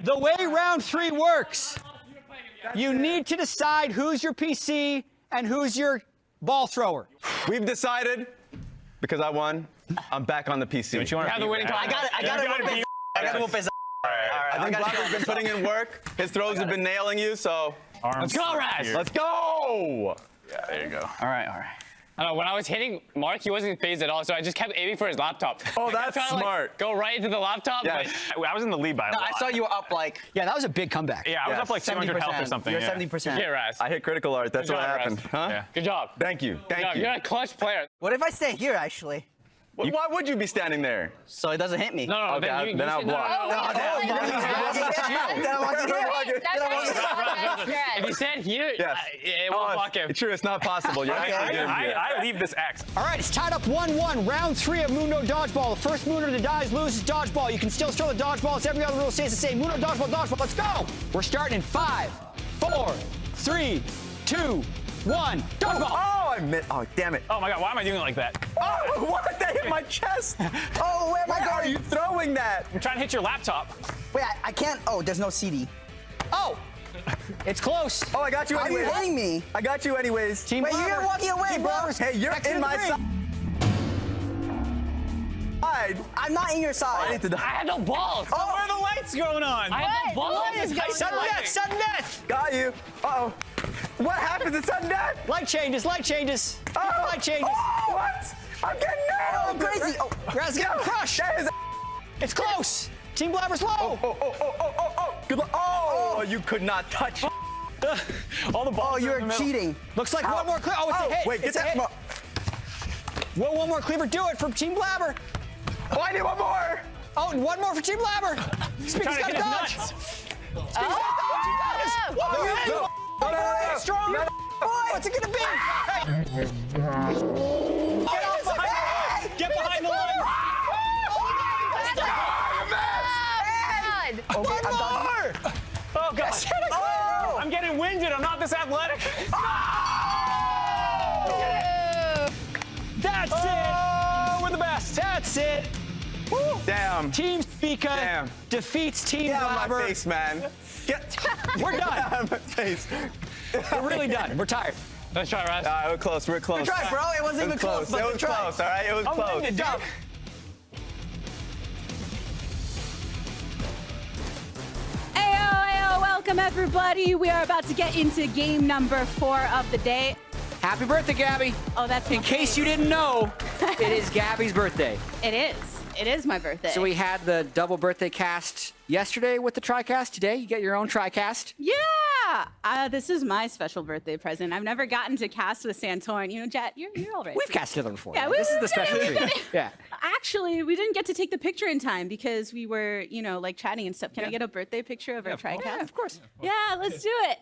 The way round 3 works, you need to decide who's your PC and who's your ball thrower. We've decided, because I won, I'm back on the PC. But you want to the winning I got to whoop his I think Blackman's been putting in work. His throws have been nailing you, so Let's go, Raz. let's go! Yeah, there you go. All right. I don't know, when I was hitting Mark, he wasn't phased at all, so I just kept aiming for his laptop. Oh, I kept that's trying to, like, smart. go right into the laptop. Yeah. But I was in the lead by a lot. I saw you were up like Yeah, that was a big comeback. Yeah, I was up like 200 health or something. You're yeah. 70%. yeah, Raz. I hit critical art. That's Good what job, happened. Raz. Huh? Yeah. Good job. Thank you. Thank you. You're a clutch player. What if I stay here, actually? Why would you be standing there? So it doesn't hit me. No, Okay, then you then I'll should- block. If you stand here, Yes. it won't block him. True, it's not possible. You're actually doing good. I leave this X. All right, it's tied up 1-1. Round 3 of Mundo dodgeball. The first Mundo that dies loses dodgeball. You can still throw the dodgeball. It's every other rule stays the same. Mundo dodgeball, dodgeball. Let's go. We're starting in 5, 4, 3, 2, 1. Dodgeball. Oh, I missed. Oh, damn it. Oh my god, why am I doing it like that? Oh, what? That hit my chest. Oh, where am I Why are going? you throwing that? I'm trying to hit your laptop. Wait, I can't. Oh, there's no CD. Oh, it's close. Oh, I got you How are you anyways. hitting me? I got you anyways. Team Wait, Blabber. you're walking away, Team bro. Blabber's Hey, you're back to in the my ring. side. I'm not in your I side. need to I had no balls. Oh, where are the lights going on? I had no balls. What is going Sudden on? death, sudden death. Got you. Uh-oh. What happens at sudden death? Light changes, light changes. Oh. Light changes. Oh, what? I'm getting Oh, nailed. crazy. Oh, Raz getting crushed. That is. It's close. Team Blabber's low. Oh. Good luck. Oh, you could not touch. All the balls oh, are in you're the middle. cheating. Looks like one more cleaver. Oh, it's a hit. Wait, get it's a that. hit. Well, one more cleaver. Do it for Team Blabber. Oh, I need one more. Oh, and one more for Team Blabber. Speaker's Trying to got hit a his dodge. nuts. Speaker's got a dodge. He does. Whoa, No. strong. No. What's it gonna be? Get off behind the line. Get behind the line. Okay, I'm done. Oh god. Oh! I'm getting winded. I'm not this athletic. That's it. We're the best. That's it. Damn. Team Speaker Damn. defeats Team Get out of my Blabber. face, man. Get. We're Get done. out of my face. We're really done. We're tired. Let's try, Raz. All right, we're close. We're close. Good try, bro. It wasn't It even was close, but It good was try. close. All right, it was close. Good job. Ayo, welcome everybody. We are about to get into game number 4 of the day. Happy birthday, Gabby. Oh, that's In case you didn't know, it is Gabby's birthday. It is. It is my birthday. So we had the double birthday cast yesterday with the TriCast. Today, you get your own TriCast. Yeah. This is my special birthday present. I've never gotten to cast with Santorin. You know, Jatt, you're all right. We've cast together before. Yeah, this is the special we- treat. Yeah. Actually, we didn't get to take the picture in time because we were, like chatting and stuff. Can I get a birthday picture of our TriCast? Yeah, of course. Yeah, let's do it.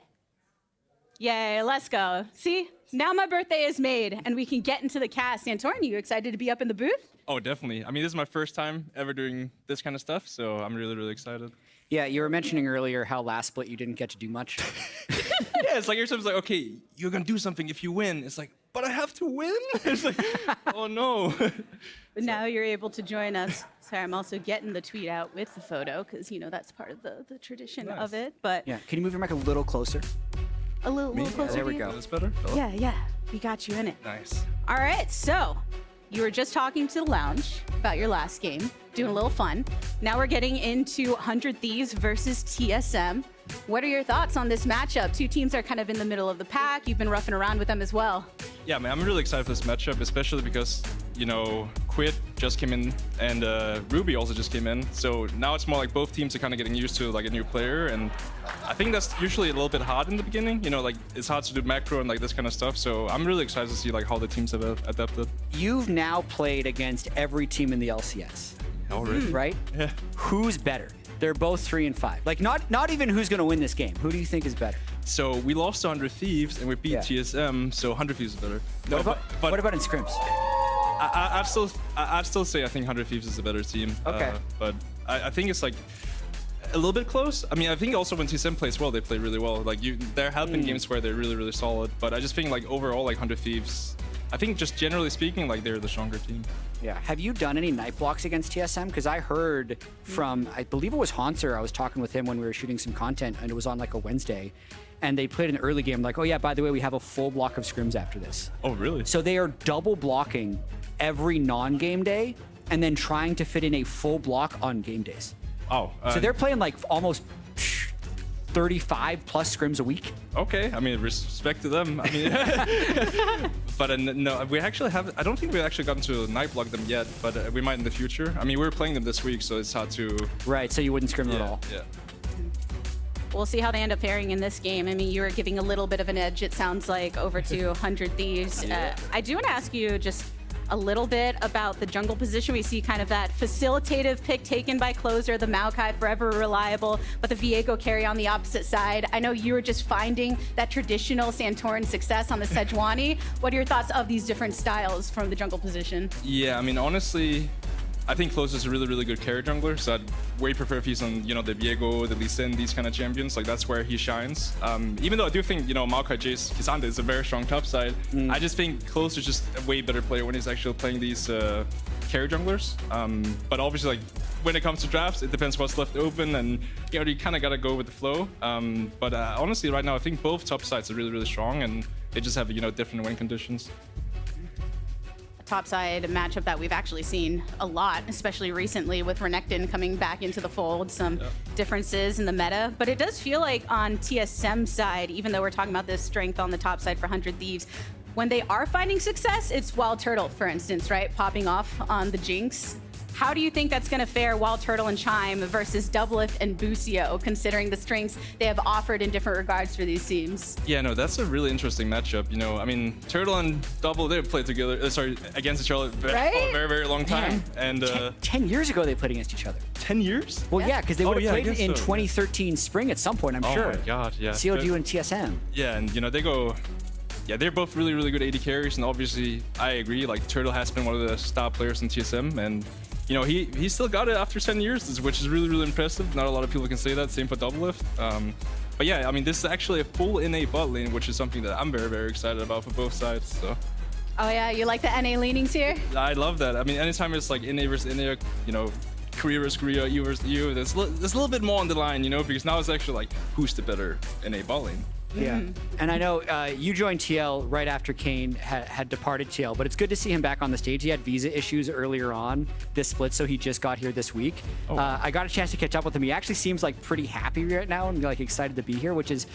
Yay, let's go. See, now my birthday is made and we can get into the cast. Santorin, you excited to be up in the booth? Oh, definitely. I mean, this is my first time ever doing this kind of stuff, so I'm really, really excited. Yeah, you were mentioning earlier how last split you didn't get to do much. Yeah, it's like you're sometimes like, okay, you're gonna do something if you win. It's like, but I have to win. It's like, oh no. But now you're able to join us. Sorry, I'm also getting the tweet out with the photo because, that's part of the tradition of it. But Yeah, can you move your mic a little closer? a little closer. There to we you. go. Is this better? Oh, Yeah, we got you in it. nice. All right, so you were just talking to the lounge about your last game, doing a little fun. Now we're getting into 100 Thieves versus TSM. What are your thoughts on this matchup? Two teams are kind of in the middle of the pack. You've been roughing around with them as well. Yeah, man, I'm really excited for this matchup, especially because, Quid just came in and Ruby also just came in. So now it's more like both teams are kind of getting used to like a new player, and I think that's usually a little bit hard in the beginning. It's hard to do macro and like this kind of stuff. So I'm really excited to see like how the teams have adapted. You've now played against every team in the LCS, Already. right? Yeah. Who's better? They're both 3 and 5. Like not even who's going to win this game. Who do you think is better? So we lost to 100 Thieves and we beat Yeah. TSM, so 100 Thieves is better. What about in scrims? I'd still say I think 100 Thieves is the better team. Okay. But I think it's like a little bit close. I mean, I think also when TSM plays well, they play really well. Like there have been games where they're really, really solid. But I just think like overall, like 100 Thieves I think just generally speaking, like they're the stronger team. Yeah. Have you done any night blocks against TSM? Because I heard from, I believe it was Hauntzer, I was talking with him when we were shooting some content, and it was on like a Wednesday, and they played an early game like, oh yeah, by the way, we have a full block of scrims after this. Oh, really? So they are double blocking every non-game day, and then trying to fit in a full block on game days. Oh. So they're playing like almost 35 plus scrims a week. Okay, I mean, respect to them. I mean, but no, we actually have. I don't think we've actually gotten to night block them yet, but we might in the future. I mean, we're playing them this week, so it's hard to. Right, so you wouldn't scrim them at all. Yeah. We'll see how they end up faring in this game. I mean, you were giving a little bit of an edge, it sounds like, over to 100 Thieves. I do want to ask you just a little bit about the jungle position. We see kind of that facilitative pick taken by closer, the Maokai forever reliable, but the Viego carry on the opposite side. I know you were just finding that traditional Santorin success on the Sejuani. What are your thoughts of these different styles from the jungle position? Yeah, I mean, honestly, I think Close is a really, really good carry jungler, so I'd way prefer if he's on, you know, the Viego, the Lee Sin, these kind of champions. Like, that's where he shines. Even though I do think, you know, Maokai, Jayce, Ssumday is a very strong top side, I just think Close is just a way better player when he's actually playing these carry junglers. But obviously, like, when it comes to drafts, it depends what's left open, and, you know, you kind of got to go with the flow. But honestly, right now, I think both top sides are really, really strong, and they just have, you know, different win conditions. Topside matchup that we've actually seen a lot, especially recently with Renekton coming back into the fold, some differences in the meta. But it does feel like on TSM side, even though we're talking about this strength on the top side for 100 Thieves, when they are finding success, it's WildTurtle, for instance, right? Popping off on the Jinx. How do you think that's going to fare WildTurtle and Chime versus Doublelift and Busio, considering the strengths they have offered in different regards for these teams? Yeah, no, that's a really interesting matchup. You know, I mean, Turtle and Double, they've played together, against each other for a very, very long time. And 10 years ago they played against each other. 10 years? Well, yeah, because they would have yeah, I played guess in so. 2013 spring at some point, I'm sure. Oh my god, yeah. CODU and TSM. Yeah, and you know, they go, yeah, they're both really, really good AD carries, and obviously, I agree, like, Turtle has been one of the star players in TSM, and you know, he still got it after 10 years, which is really, really impressive. Not a lot of people can say that. Same for Doublelift. But yeah, I mean, this is actually a full NA bot lane, which is something that I'm very, very excited about for both sides. So. Oh yeah, you like the NA leanings here? I love that. I mean, anytime it's like NA versus NA, you know, Korea versus Korea, EU versus EU, there's a little bit more on the line, you know, because now it's actually like, who's the better NA bot lane? Yeah, and I know you joined TL right after Kane had departed TL, but it's good to see him back on the stage. He had visa issues earlier on this split, so he just got here this week. I got a chance to catch up with him. He actually seems like pretty happy right now and like excited to be here, which is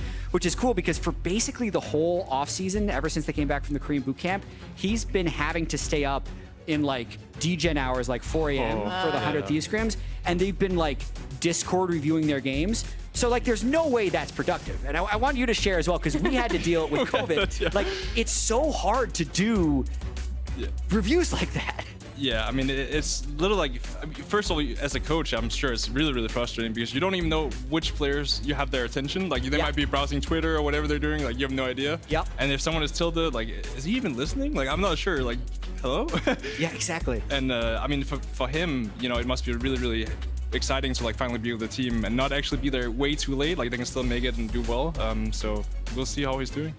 cool because for basically the whole off season, ever since they came back from the Korean boot camp, he's been having to stay up in like DGen hours, like 4 a.m. for the 100 Thieves scrims, and they've been like Discord reviewing their games. So like, there's no way that's productive. And I want you to share as well, because we had to deal with COVID. Yeah. Like, it's so hard to do reviews like that. Yeah, I mean, it's little like, first of all, as a coach, I'm sure it's really, really frustrating because you don't even know which players you have their attention. Like, they might be browsing Twitter or whatever they're doing. Like, you have no idea. Yep. And if someone is tilted, like, is he even listening? Like, I'm not sure. Like, hello? Yeah, exactly. And I mean, for him, you know, it must be really, really exciting to like finally be with the team and not actually be there way too late. Like, they can still make it and do well. So we'll see how he's doing.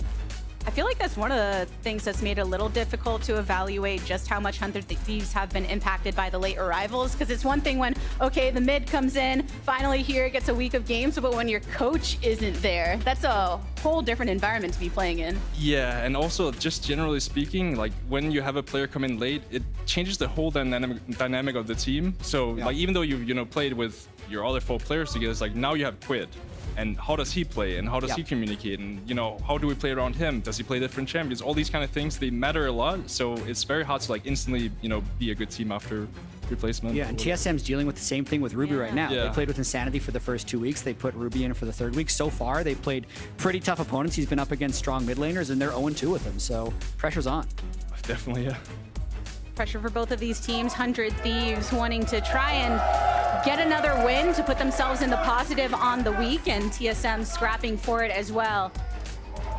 I feel like that's one of the things that's made it a little difficult to evaluate just how much 100 Thieves have been impacted by the late arrivals. Because it's one thing when, okay, the mid comes in, finally here, gets a week of games, but when your coach isn't there, that's a whole different environment to be playing in. Yeah, and also just generally speaking, like when you have a player come in late, it changes the whole dynamic of the team. So like, even though you know played with your other 4 players together, it's like now you have Quid. And how does he play? And how does he communicate? And, you know, how do we play around him? Does he play different champions? All these kind of things, they matter a lot. So it's very hard to, like, instantly, you know, be a good team after replacement. Yeah, and TSM's dealing with the same thing with Ruby right now. Yeah. They played with Insanity for the first 2 weeks. They put Ruby in for the 3rd week. So far, they played pretty tough opponents. He's been up against strong mid laners, and they're 0-2 with him. So pressure's on. Definitely, yeah. Pressure for both of these teams. 100 Thieves wanting to try and get another win to put themselves in the positive on the week, and TSM scrapping for it as well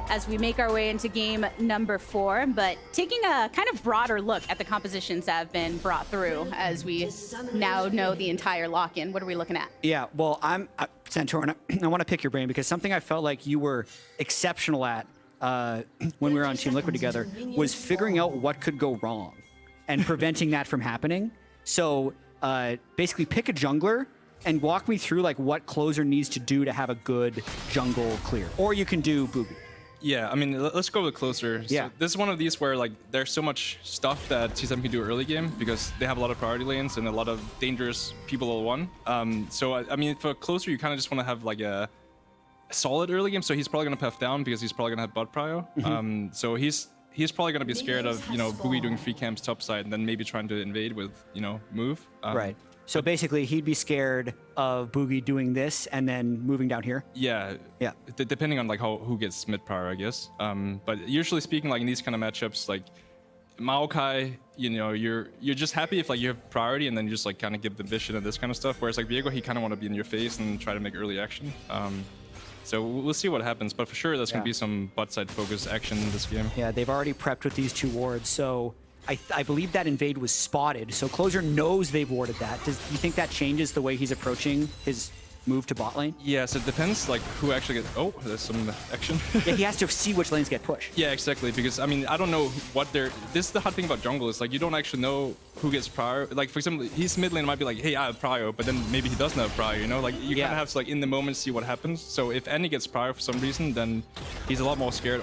as we make our way into game number 4. But taking a kind of broader look at the compositions that have been brought through as we now know the entire lock-in. What are we looking at? Yeah, well, Santorin, I want to pick your brain because something I felt like you were exceptional at when we were on Team Liquid together was figuring out what could go wrong and preventing that from happening. So basically pick a jungler and walk me through like what Closer needs to do to have a good jungle clear. Or you can do Bugi. Yeah, I mean, let's go with Closer. Yeah. So this is one of these where like there's so much stuff that TSM can do early game because they have a lot of priority lanes and a lot of dangerous people level 1. So I mean, for Closer, you kind of just want to have like a solid early game. So he's probably gonna puff down because he's probably gonna have bot prio. So he's probably gonna be scared of Bugi doing free camps topside and then maybe trying to invade with move. Right. So basically, he'd be scared of Bugi doing this and then moving down here. Yeah. Yeah. Depending on like who gets mid power, I guess. But usually speaking, like in these kind of matchups, like Maokai, you're just happy if like you have priority and then you just like kind of give the vision and this kind of stuff. Whereas like Viego, he kind of want to be in your face and try to make early action. So we'll see what happens, but for sure there's gonna be some bot side focus action in this game. Yeah, they've already prepped with these 2 wards, so I believe that invade was spotted. So Closer knows they've warded that. Do you think that changes the way he's approaching his move to bot lane? Yeah, so it depends like who actually gets. Oh, there's some action. Yeah, he has to see which lanes get pushed. Yeah, exactly. Because I mean, I don't know what they're. This is the hard thing about jungle is like you don't actually know who gets prior. Like for example, his mid lane might be like, hey, I have prior, but then maybe he doesn't have prior. Like you kind of have to like in the moment see what happens. So if Annie gets prior for some reason, then he's a lot more scared,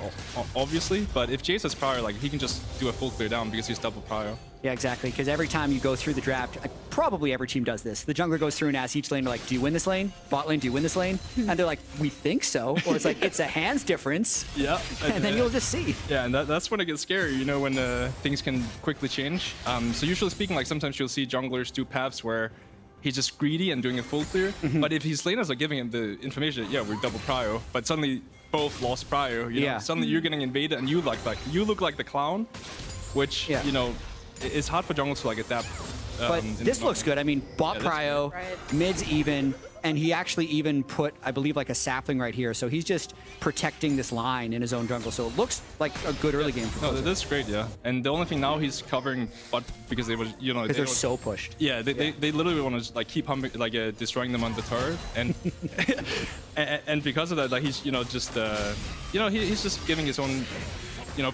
obviously. But if Jayce has prior, like he can just do a full clear down because he's double prior. Yeah, exactly. Because every time you go through the draft, probably every team does this. The jungler goes through and asks each lane, like, do you win this lane? Bot lane, do you win this lane? And they're like, we think so. Or it's like, it's a hands difference. Yeah. And then you'll just see. Yeah, and that's when it gets scary, when things can quickly change. So usually speaking, like sometimes you'll see junglers do paths where he's just greedy and doing a full clear. But if his laners are giving him the information, yeah, we're double prio, but suddenly both lost prio, suddenly you're getting invaded and you look like the clown, which, it's hard for jungles to like adapt. But this looks good. I mean, bot prio, mid's even, and he actually even put, I believe, like a sapling right here. So he's just protecting this line in his own jungle. So it looks like a good early game for Closer. No, that's great, yeah. And the only thing now he's covering bot because they were, because they're so pushed. Yeah, they literally want to like keep humping, like destroying them on the turret, and and because of that, like he's just he's just giving his own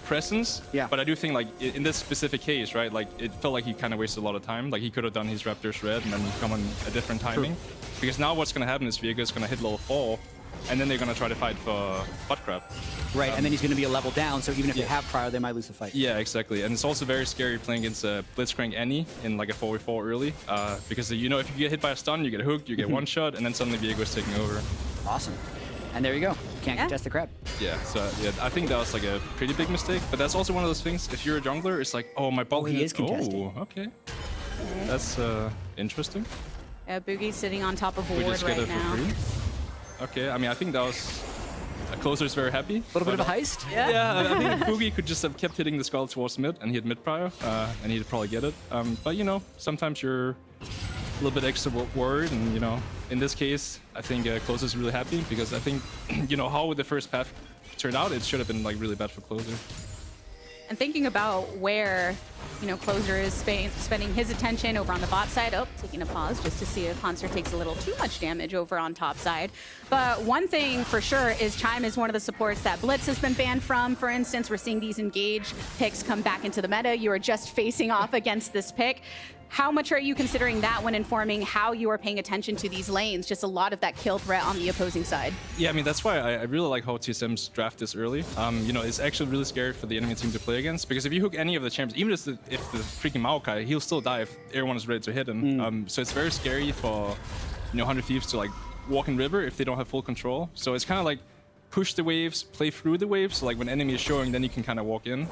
presence. Yeah. But I do think like in this specific case, right, like it felt like he kind of wasted a lot of time. Like he could have done his Raptors red and then come on a different timing. True. Because now what's going to happen is Viego's going to hit level 4 and then they're going to try to fight for butt crap. Right, and then he's going to be a level down, so even if they have prior, they might lose the fight. Yeah, exactly. And it's also very scary playing against Blitzcrank Annie in like a 4v4 early. Because if you get hit by a stun, you get hooked, you get one shot, and then suddenly Viego's taking over. Awesome. And there you go. Can't contest the crab. Yeah, so I think that was like a pretty big mistake. But that's also one of those things, if you're a jungler, it's like, oh, my bot he is contesting. Oh, okay. That's interesting. Yeah, Bugi's sitting on top of a We ward just get right it for now. free. Okay, I mean, I think that was... Closer's very happy. A little bit of a heist? Yeah, I think Bugi could just have kept hitting the skull towards mid, and he had mid prior, and he'd probably get it. But, sometimes you're a little bit extra worried, and, in this case, I think Closer's really happy, because I think, how the first path turned out, it should have been, like, really bad for Closer. And thinking about where, Closer is spending his attention over on the bot side. Oh, taking a pause just to see if Hauntzer takes a little too much damage over on top side. But one thing for sure is Chime is one of the supports that Blitz has been banned from. For instance, we're seeing these engage picks come back into the meta. You are just facing off against this pick. How much are you considering that when informing how you are paying attention to these lanes? Just a lot of that kill threat on the opposing side. Yeah, I mean, that's why I really like how TSM's draft this early. It's actually really scary for the enemy team to play against, because if you hook any of the champs, even if the freaking Maokai, he'll still die if everyone is ready to hit him. So it's very scary for 100 Thieves to like walk in river if they don't have full control. So it's kind of like push the waves, play through the waves. So like when enemy is showing, then you can kind of walk in.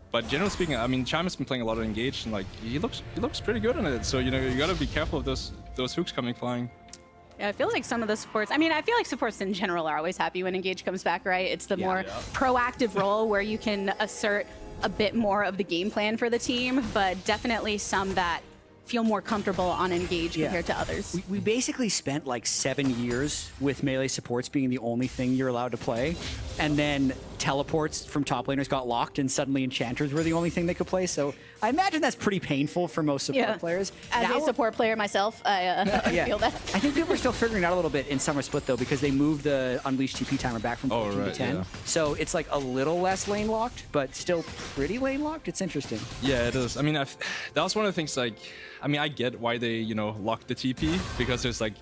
But generally speaking, I mean, Chime has been playing a lot of engage, and like he looks pretty good on it. So you gotta be careful of those hooks coming flying. Yeah, I feel like some of the supports, I feel like supports in general are always happy when Engage comes back, right? It's the more proactive role where you can assert a bit more of the game plan for the team, but definitely some that feel more comfortable on Engage compared to others. We basically spent like 7 years with melee supports being the only thing you're allowed to play. And then teleports from top laners got locked and suddenly enchanters were the only thing they could play. So I imagine that's pretty painful for most support players. As a support player myself, I feel that. I think people are still figuring it out a little bit in Summer Split though, because they moved the Unleashed TP timer back from 14 to 10. So it's like a little less lane locked, but still pretty lane locked. It's interesting. Yeah, it is. I mean, that was one of the things, like, I mean, I get why they, you know, locked the TP, because there's like,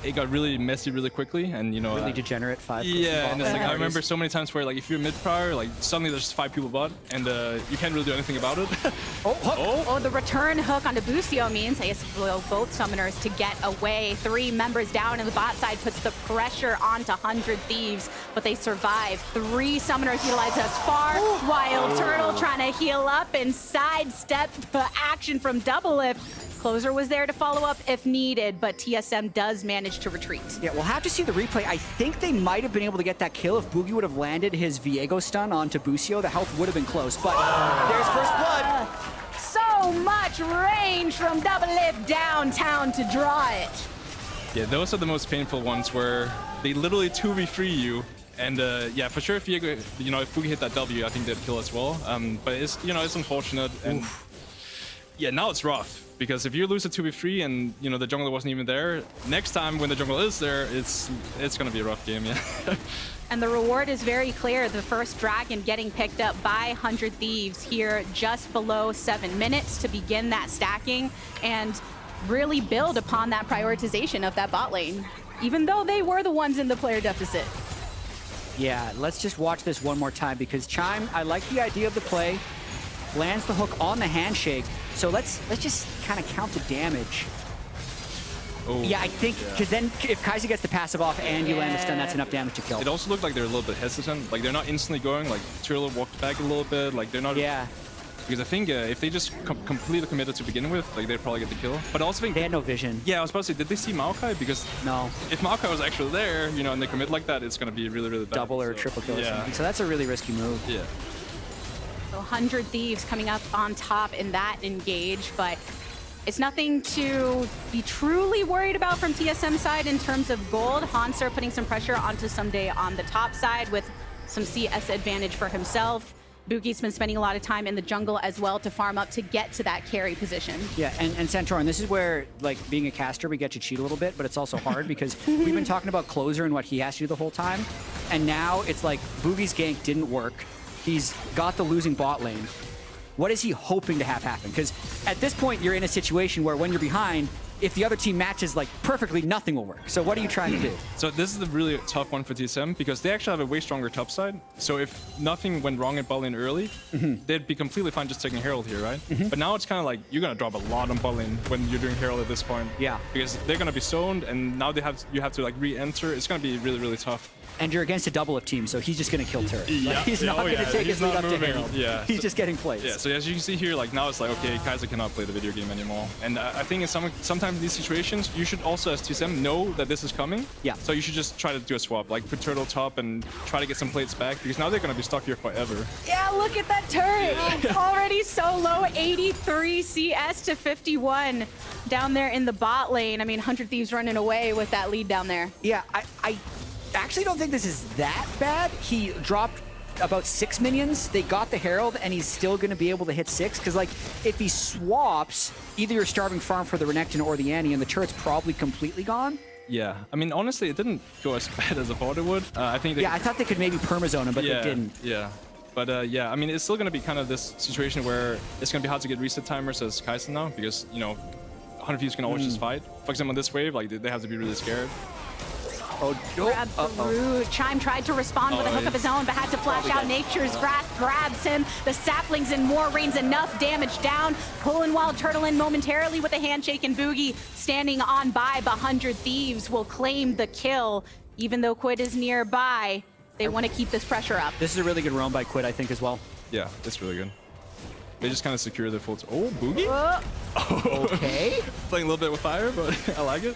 it got really messy really quickly, and you know, really degenerate 5. Yeah, and it's like, I remember so many times where like if you're mid prior, like suddenly there's just 5 people bot, and you can't really do anything about it. Oh, the return hook onto Busio means they will both summoners to get away. 3 members down, and the bot side puts the pressure onto 100 Thieves, but they survive. 3 summoners utilize as far. WildTurtle trying to heal up and sidestep the action from Doublelift. Closer was there to follow up if needed, but TSM does manage to retreat. Yeah, we'll have to see the replay. I think they might have been able to get that kill if Bugi would have landed his Viego stun onto Busio. The health would have been close, but there's first blood. So much range from Doublelift downtown to draw it. Yeah, those are the most painful ones where they literally 2v3 you. And yeah, for sure, if Viego, you know, if Bugi hit that W, I think they'd kill as well. But it's, you know, it's unfortunate. And yeah, now it's rough. Because if you lose a 2v3 and, you know, the jungler wasn't even there, next time when the jungler is there, it's gonna be a rough game, yeah. And the reward is very clear. The first dragon getting picked up by 100 Thieves here just below 7 minutes to begin that stacking and really build upon that prioritization of that bot lane, even though they were the ones in the player deficit. Yeah, let's just watch this one more time, because Chime, I like the idea of the play. Lands the hook on the handshake. So let's just kind of count the damage. Oh, yeah, I think, because then if Kai'Sa gets the passive off and you land the stun, that's enough damage to kill. It also looked like they're a little bit hesitant. Like, they're not instantly going. Like, Turtle walked back a little bit. Like, they're not... Yeah. Because I think if they just completely committed to begin with, like, they'd probably get the kill. But I also think... They had no vision. Yeah, I was about to say, did they see Maokai? Because... No. If Maokai was actually there, you know, and they commit like that, it's going to be really, really bad. Double or triple kill or something. So that's a really risky move. Yeah. So 100 Thieves coming up on top in that engage, but it's nothing to be truly worried about from TSM side in terms of gold. Hauntzer putting some pressure onto Ssumday on the top side with some CS advantage for himself. Bugi's been spending a lot of time in the jungle as well to farm up to get to that carry position. Yeah, and Santorin, this is where, like, being a caster, we get to cheat a little bit, but it's also hard because we've been talking about Closer and what he has to do the whole time, and now it's like Bugi's gank didn't work. He's got the losing bot lane. What is he hoping to have happen? Because at this point, you're in a situation where when you're behind, if the other team matches like perfectly, nothing will work. So what are you trying to do? So this is the really tough one for TSM because they actually have a way stronger top side. So if nothing went wrong at bot lane early, they'd be completely fine just taking Herald here, right? But now it's kind of like you're gonna drop a lot on bot lane when you're doing Herald at this point. Yeah. Because they're gonna be zoned, and now you have to like re-enter. It's gonna be really, really tough. And you're against a Doublelift team, so he's just going to kill turret. Yeah. Like, he's not going to take his lead up to Herald. Yeah. He's just getting plays. Yeah, so as you can see here, like now it's like, okay, Kai'Sa cannot play the video game anymore. And I think in sometimes in these situations, you should also, as TSM, know that this is coming. Yeah. So you should just try to do a swap, like put turtle top and try to get some plates back, because now they're going to be stuck here forever. Yeah, look at that turret. It's already so low, 83 CS to 51 down there in the bot lane. I mean, 100 Thieves running away with that lead down there. Yeah, I actually don't think this is that bad. He dropped about 6 minions. They got the Herald, and he's still going to be able to hit 6. Because, like, if he swaps, either you're starving farm for the Renekton or the Annie, and the turret's probably completely gone. Yeah, I mean, honestly, it didn't go as bad as I thought it would. I think I thought they could maybe permazone him, but they didn't. Yeah. But yeah, I mean, it's still going to be kind of this situation where it's going to be hard to get reset timers as Kai'Sa now, because, you know, 100 Thieves can always just fight. For example, on this wave, like, they have to be really scared. Grabs the root. Chime tried to respond with a hook of his own, but had to flash out. Nature's Grasp grabs him. The saplings in more rains enough damage down. Pulling WildTurtle in momentarily with a handshake, and Bugi standing on by. But 100 Thieves will claim the kill, even though Quid is nearby. They want to keep this pressure up. This is a really good roam by Quid, I think, as well. Yeah, it's really good. They just kind of secure their full... Oh, Bugi? Okay. Playing a little bit with fire, but I like it.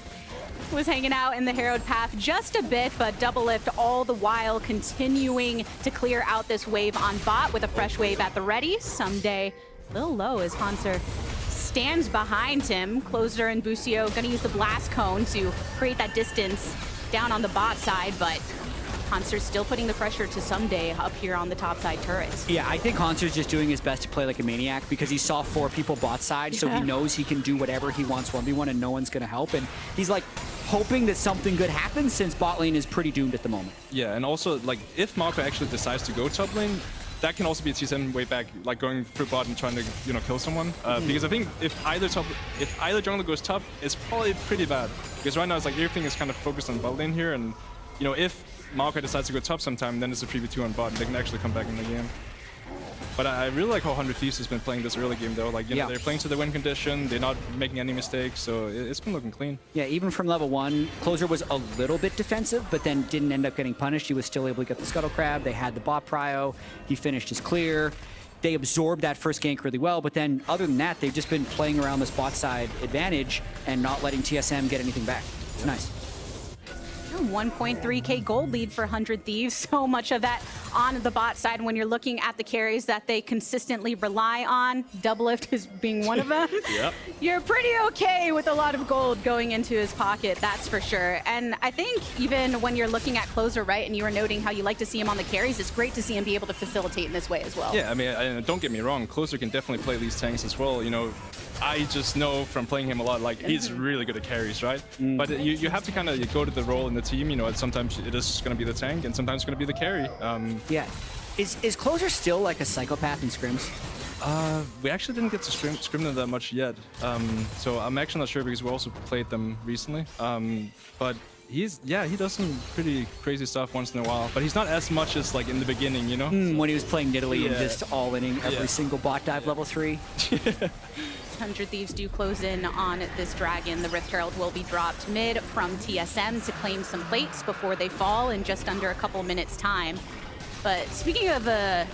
Was hanging out in the Herald path just a bit, but Doublelift all the while continuing to clear out this wave on bot with a fresh wave at the ready. Ssumday a little low as Hauntzer stands behind him. Closer and Busio gonna use the blast cone to create that distance down on the bot side, but Hauntzer still putting the pressure to Ssumday up here on the top side turrets. Yeah, I think Hauntzer just doing his best to play like a maniac because he saw 4 people bot side, so he knows he can do whatever he wants 1v1 and no one's going to help. And he's like hoping that something good happens since bot lane is pretty doomed at the moment. Yeah, and also, like, if Maokai actually decides to go top lane, that can also be a TSM way back, like going through bot and trying to, you know, kill someone. Because I think if either jungler goes top, it's probably pretty bad. Because right now it's like everything is kind of focused on bot lane here, and you know, if Maokai decides to go top sometime, then it's a 3v2 on bot, and they can actually come back in the game. But I really like how 100 Thieves has been playing this early game though. Like, you know, they're playing to the win condition, they're not making any mistakes, so it's been looking clean. Yeah, even from level 1, Closer was a little bit defensive, but then didn't end up getting punished. He was still able to get the Scuttle Crab. They had the bot prio. He finished his clear. They absorbed that first gank really well, but then other than that, they've just been playing around this bot side advantage and not letting TSM get anything back. It's nice. 1.3k gold lead for 100 Thieves. So much of that on the bot side when you're looking at the carries that they consistently rely on. Doublelift is being one of them. Yep. You're pretty okay with a lot of gold going into his pocket, that's for sure. And I think even when you're looking at Closer, right, and you were noting how you like to see him on the carries, it's great to see him be able to facilitate in this way as well. Yeah, I mean, don't get me wrong, Closer can definitely play these tanks as well. You know, I just know from playing him a lot, like, he's really good at carries, right? But you have to kind of go to the role in the team, you know, sometimes it is going to be the tank and sometimes it's going to be the carry. Yeah. Is Closer still like a psychopath in scrims? We actually didn't get to scrim them that much yet. So I'm actually not sure because we also played them recently. But he does some pretty crazy stuff once in a while, but he's not as much as like in the beginning, you know? When he was playing Nidalee and just all-inning every single bot dive level 3. 100 Thieves do close in on this dragon. The Rift Herald will be dropped mid from TSM to claim some plates before they fall in just under a couple minutes time. But speaking of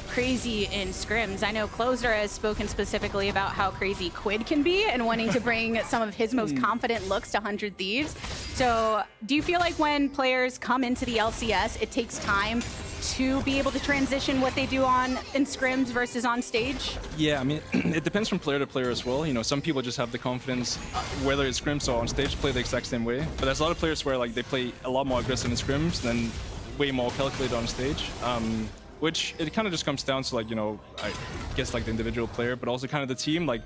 crazy in scrims, I know Closer has spoken specifically about how crazy Quid can be and wanting to bring some of his most confident looks to 100 Thieves. So do you feel like when players come into the LCS, it takes time to be able to transition what they do in scrims versus on stage? Yeah, I mean, it depends from player to player as well. You know, some people just have the confidence, whether it's scrims or on stage, play the exact same way. But there's a lot of players where like they play a lot more aggressive in scrims than way more calculated on stage. Which it kind of just comes down to like, you know, I guess like the individual player, but also kind of the team. Like,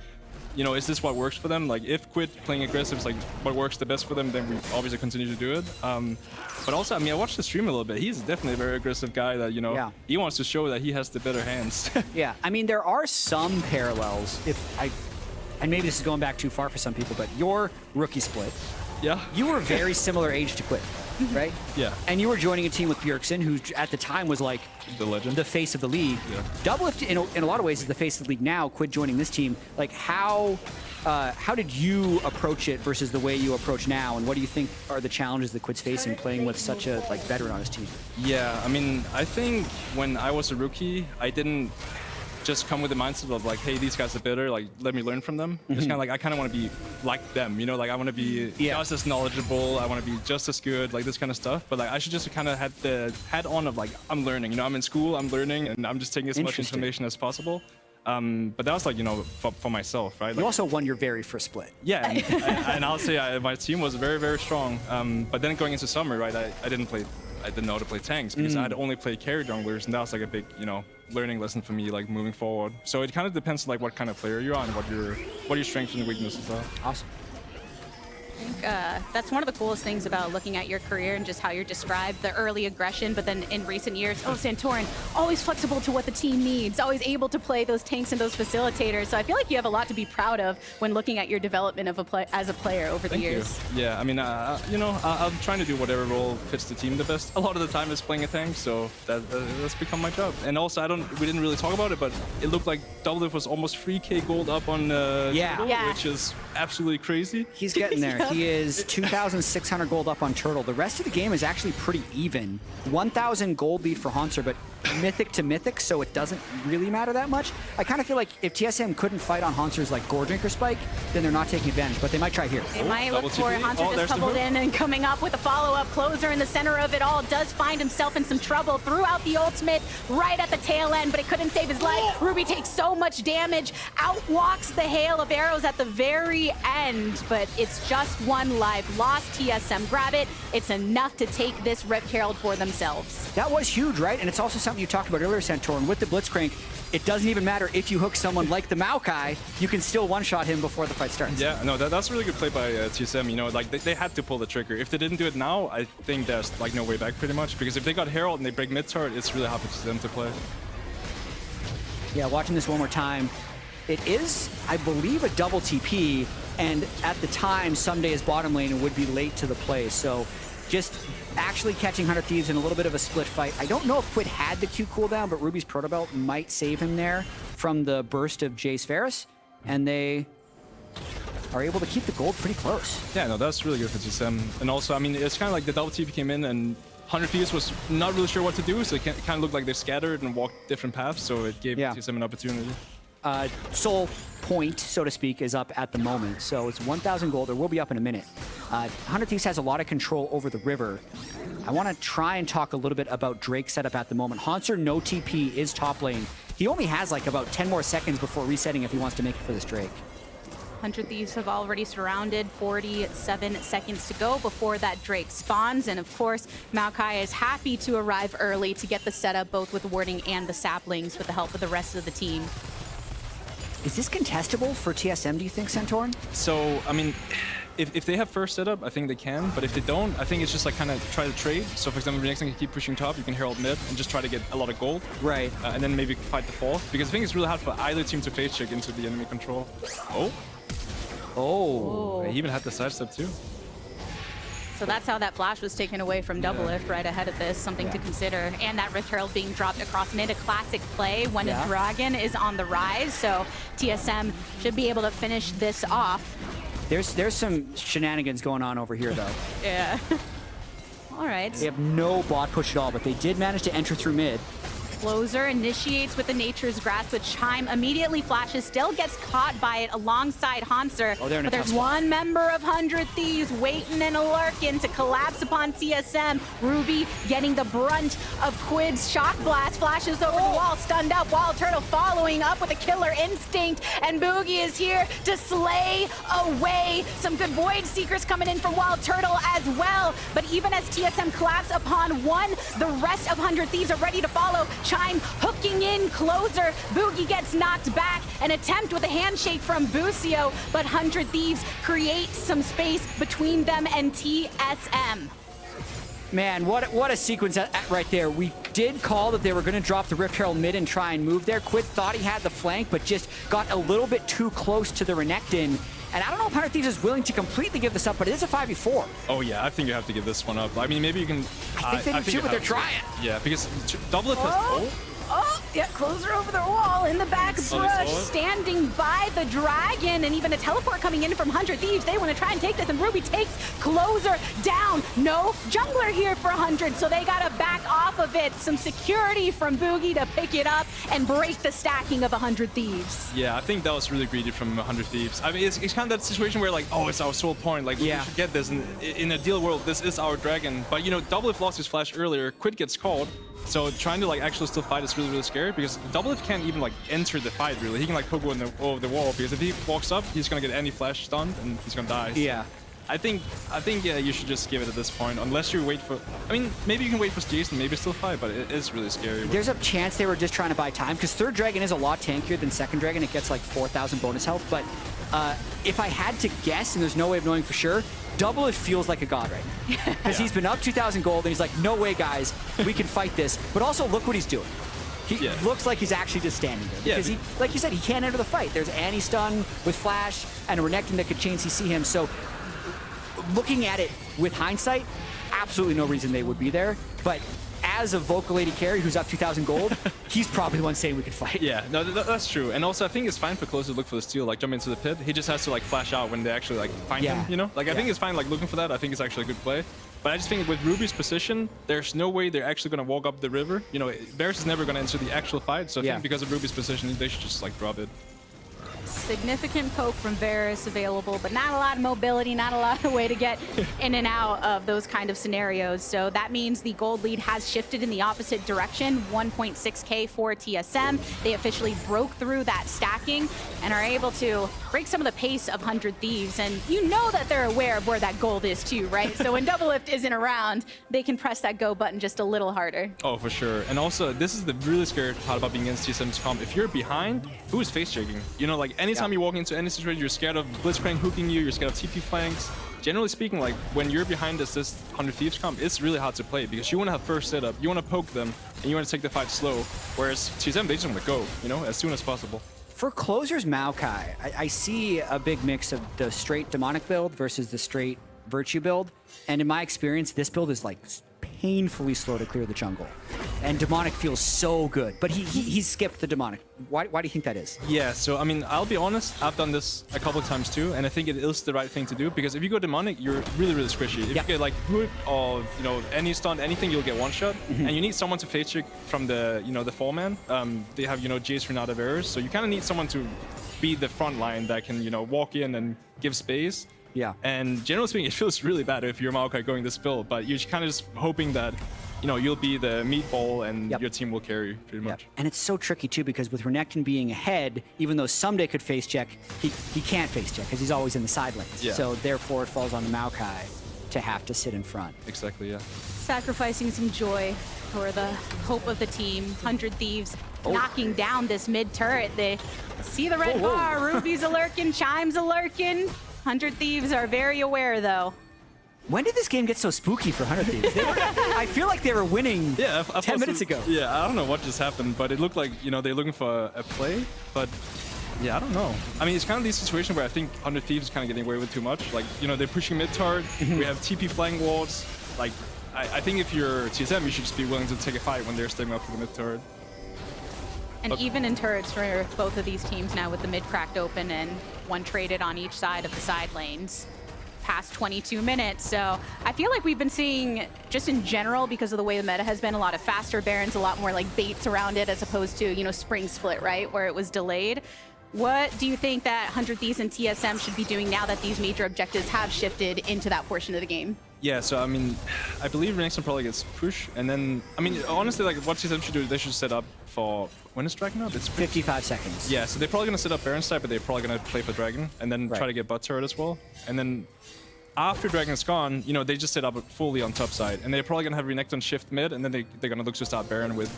you know, is this what works for them? Like, if Quid playing aggressive is like what works the best for them, then we obviously continue to do it. But also, I mean, I watched the stream a little bit. He's definitely a very aggressive guy that, you know, he wants to show that he has the better hands. Yeah, I mean, there are some parallels. And maybe this is going back too far for some people, but your rookie split, you were very similar age to Quid, right? Yeah. And you were joining a team with Bjergsen, who at the time was like the legend, the face of the league. Yeah. Doublelift, in a lot of ways, is the face of the league now. Quid joining this team, like how did you approach it versus the way you approach now, and what do you think are the challenges that Quid's facing playing with such a like veteran on his team? Yeah, I mean, I think when I was a rookie, I didn't just come with the mindset of like, hey, these guys are better, like let me learn from them. It's kind of like I kind of want to be like them, you know, like I want to be just as knowledgeable, I want to be just as good, like this kind of stuff. But like I should just kind of have the hat on of like I'm learning, you know, I'm in school, I'm learning, and I'm just taking as much information as possible. But that was like, you know, for myself, right? Like, you also won your very first split. Yeah, and I'll say my team was very, very strong. But then going into summer, right, I didn't know how to play tanks because I'd only play carry junglers, and that was like a big, you know, learning lesson for me, like moving forward. So it kind of depends on like what kind of player you're on, what your strengths and weaknesses are. Awesome. I think that's one of the coolest things about looking at your career and just how you're described, the early aggression, but then in recent years, Santorin, always flexible to what the team needs, always able to play those tanks and those facilitators. So I feel like you have a lot to be proud of when looking at your development of as a player over the years. Yeah, I mean, you know, I'm trying to do whatever role fits the team the best. A lot of the time is playing a tank, so that's become my job. And also, we didn't really talk about it, but it looked like Doublelift was almost 3k gold up on Turtle, which is absolutely crazy. He's getting there. He is 2,600 gold up on Turtle. The rest of the game is actually pretty even. 1,000 gold lead for Hauntzer, but mythic to mythic, so it doesn't really matter that much. I kind of feel like if TSM couldn't fight on Hauntzer's like Gore Drinker spike, then they're not taking advantage, but they might try here. They might look double for it. TP. Hauntzer just There's the coupled hook. in and coming up with a follow-up. Closer in the center of it all does find himself in some trouble. Threw out the ultimate right at the tail end, but it couldn't save his life. Ruby takes so much damage, outwalks the hail of arrows at the very end, but it's just one life. Lost TSM. Grab it. It's enough to take this Rift Herald for themselves. That was huge, right? And it's also something you talked about earlier, Santorin. With the Blitzcrank, it doesn't even matter if you hook someone like the Maokai, you can still one-shot him before the fight starts. Yeah, no, that's a really good play by TSM. You know, like they had to pull the trigger. If they didn't do it now, I think there's like no way back pretty much. Because if they got Herald and they break mid-turret, it's really hard for them to play. Yeah, watching this one more time, it is, I believe, a double TP, and at the time, Ssumday is bottom lane and would be late to the play. So just actually catching 100 Thieves in a little bit of a split fight. I don't know if Quid had the Q cooldown, but Ruby's Proto Belt might save him there from the burst of Jayce Varus, and they are able to keep the gold pretty close. Yeah, no, that's really good for TSM. And also, I mean, it's kind of like the double TP came in and 100 Thieves was not really sure what to do, so it kind of looked like they scattered and walked different paths, so it gave TSM an opportunity. Soul point, so to speak, is up at the moment. So it's 1,000 gold, or will be up in a minute. 100 Thieves has a lot of control over the river. I want to try and talk a little bit about Drake's setup at the moment. Hauntzer, no TP, is top lane. He only has like about 10 more seconds before resetting if he wants to make it for this Drake. 100 Thieves have already surrounded, 47 seconds to go before that Drake spawns. And of course, Maokai is happy to arrive early to get the setup, both with the warding and the saplings, with the help of the rest of the team. Is this contestable for TSM, do you think, Santorin? So, I mean, if they have first setup, I think they can. But if they don't, I think it's just like kind of try to trade. So, for example, Renekton can keep pushing top, you can Herald mid and just try to get a lot of gold. Right. And then maybe fight the fourth. Because I think it's really hard for either team to face check into the enemy control. Oh. He even had the sidestep too. So that's how that flash was taken away from Doublelift right ahead of this, something to consider. And that Rift Herald being dropped across mid, a classic play when a dragon is on the rise. So TSM should be able to finish this off. There's some shenanigans going on over here, though. Yeah. All right. They have no bot push at all, but they did manage to enter through mid. Closer initiates with the Nature's Grasp, with Chime immediately flashes, still gets caught by it alongside Hauntzer. Oh, they're in a but there's tough spot. one member of 100 Thieves waiting and lurking to collapse upon TSM. Ruby getting the brunt of Quid's shock blast, flashes over the wall, stunned up. WildTurtle following up with a killer instinct, and Bugi is here to slay away. Some good Void Seekers coming in from WildTurtle as well. But even as TSM collapse upon one, the rest of 100 Thieves are ready to follow. Chime hooking in closer. Bugi gets knocked back. An attempt with a handshake from Busio, but 100 Thieves create some space between them and TSM. Man, what a sequence right there. We did call that they were going to drop the Rift Herald mid and try and move there. Quid thought he had the flank, but just got a little bit too close to the Renekton. And I don't know if 100 Thieves is willing to completely give this up, but it is a 5v4. Oh yeah, I think you have to give this one up. I mean, maybe you can... I think they do too, but they're trying. Yeah, because Doublelift has... Oh, yeah, closer over the wall in the back brush, standing by the dragon, and even a teleport coming in from 100 Thieves. They want to try and take this, and Ruby takes closer down. No jungler here for 100, so they got to back off of it. Some security from Bugi to pick it up and break the stacking of 100 Thieves. Yeah, I think that was really greedy from 100 Thieves. I mean, it's kind of that situation where like, oh, it's our sole point. Like, we should get this. And in a deal world, this is our dragon. But, you know, Doublelift lost his flash earlier. Quid gets called. So trying to like actually still fight is really, really scary because Doublelift can't even like enter the fight really. He can like poke over the wall because if he walks up, he's gonna get any flash stunned and he's gonna die. So yeah. I think yeah, you should just give it at this point unless you wait for. I mean, maybe you can wait for Jayce and maybe still fight, but it is really scary. There's a chance they were just trying to buy time because third dragon is a lot tankier than second dragon. It gets like 4,000 bonus health. But if I had to guess, and there's no way of knowing for sure, Doublelift feels like a god right now. Because he's been up 2,000 gold and he's like, no way, guys, we can fight this. But also, look what he's doing. He looks like he's actually just standing there. Because he, like you said, he can't enter the fight. There's Annie-stun with Flash and a Renekton that could chain CC him. So looking at it with hindsight, absolutely no reason they would be there. But as a vocal lady carry who's up 2,000 gold, he's probably the one saying we could fight. Yeah, no, that's true. And also, I think it's fine for Closer to look for the steal, like jump into the pit. He just has to like flash out when they actually like find him, you know? Like I think it's fine like looking for that. I think it's actually a good play. But I just think with Ruby's position, there's no way they're actually going to walk up the river. You know, Varus is never going to enter the actual fight. So I think because of Ruby's position, they should just like drop it. Significant poke from Varus available, but not a lot of mobility, not a lot of way to get in and out of those kind of scenarios. So that means the gold lead has shifted in the opposite direction, 1.6K for TSM. They officially broke through that stacking and are able to break some of the pace of 100 Thieves. And you know that they're aware of where that gold is too, right? So when Doublelift isn't around, they can press that go button just a little harder. Oh, for sure. And also, this is the really scary part about being against TSM's comp. If you're behind, who is face checking? You know, like anytime you walk into any situation, you're scared of Blitzcrank hooking you, you're scared of TP flanks. Generally speaking, like when you're behind this 100 Thieves comp, it's really hard to play because you want to have first setup, you want to poke them, and you want to take the fight slow. Whereas TSM, they just want to go, you know, as soon as possible. For closers Maokai, I see a big mix of the straight demonic build versus the straight virtue build. And in my experience, this build is like painfully slow to clear the jungle. And demonic feels so good, but he skipped the demonic. Why do you think that is? Yeah, so I mean, I'll be honest, I've done this a couple of times too, and I think it is the right thing to do because if you go demonic, you're really, really squishy. If you get like root or any stun, anything, you'll get one shot, and you need someone to face check from the the 4-man. They have Jayce, Renata, Varus, so you kind of need someone to be the front line that can walk in and give space. Yeah. And generally speaking, it feels really bad if you're Maokai going this build, but you're kind of just hoping that you'll be the meatball and your team will carry pretty much. And it's so tricky too because with Renekton being ahead, even though Ssumday could face check, he can't face check because he's always in the side lanes. Yeah. So therefore it falls on the Maokai to have to sit in front. Exactly, yeah. Sacrificing some joy for the hope of the team. 100 Thieves knocking down this mid turret. They see the red bar. Ruby's a lurking, Chime's a lurking. 100 Thieves are very aware though. When did this game get so spooky for 100 Thieves? I feel like they were winning 10 minutes ago. Yeah, I don't know what just happened, but it looked like, they're looking for a play, but yeah, I don't know. I mean, it's kind of these situations where I think 100 Thieves is kind of getting away with too much. Like, they're pushing mid-turret, we have TP flank wards. Like, I think if you're TSM, you should just be willing to take a fight when they're stepping up for the mid-turret. And even in turrets for both of these teams now with the mid cracked open and one traded on each side of the side lanes. Past 22 minutes, so I feel like we've been seeing, just in general, because of the way the meta has been, a lot of faster Barons, a lot more like baits around it as opposed to, spring split, right, where it was delayed. What do you think that 100 Thieves and TSM should be doing now that these major objectives have shifted into that portion of the game? Yeah, so I mean, I believe Renekton probably gets push, and then, I mean, honestly, like what TSM should do, they should set up for, when is Dragon up? It's 55 seconds. Yeah, so they're probably going to set up Baron side, but they're probably going to play for Dragon, and then try to get bot turret as well. And then after Dragon's gone, they just set up fully on top side, and they're probably going to have Renekton shift mid, and then they're going to look to start Baron with,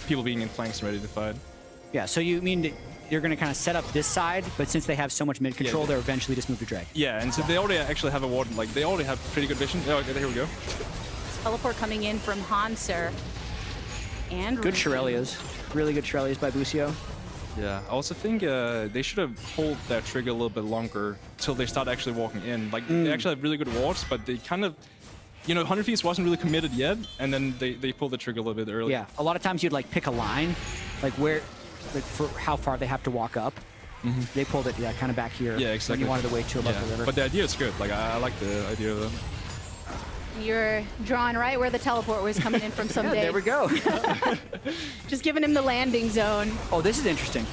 people being in flanks and ready to fight. Yeah, so you mean that you're going to kind of set up this side, but since they have so much mid control, they'll eventually just move to Drag. Yeah, and so they already actually have a warden. Like, they already have pretty good vision. Oh, okay, here we go. Teleport coming in from Hauntzer. And good Shirelias. Really good Shirelias by Busio. Yeah, I also think they should have pulled that trigger a little bit longer till they start actually walking in. Like, they actually have really good wards, but they kind of, 100 Thieves wasn't really committed yet, and then they pulled the trigger a little bit early. Yeah, a lot of times you'd like pick a line, like where, like for how far they have to walk up. They pulled it, kind of back here. Yeah, exactly. When you wanted to wait to above the river. But the idea is good. Like, I like the idea of that. You're drawing right where the teleport was coming in from Ssumday. There we go. Just giving him the landing zone. Oh, this is interesting.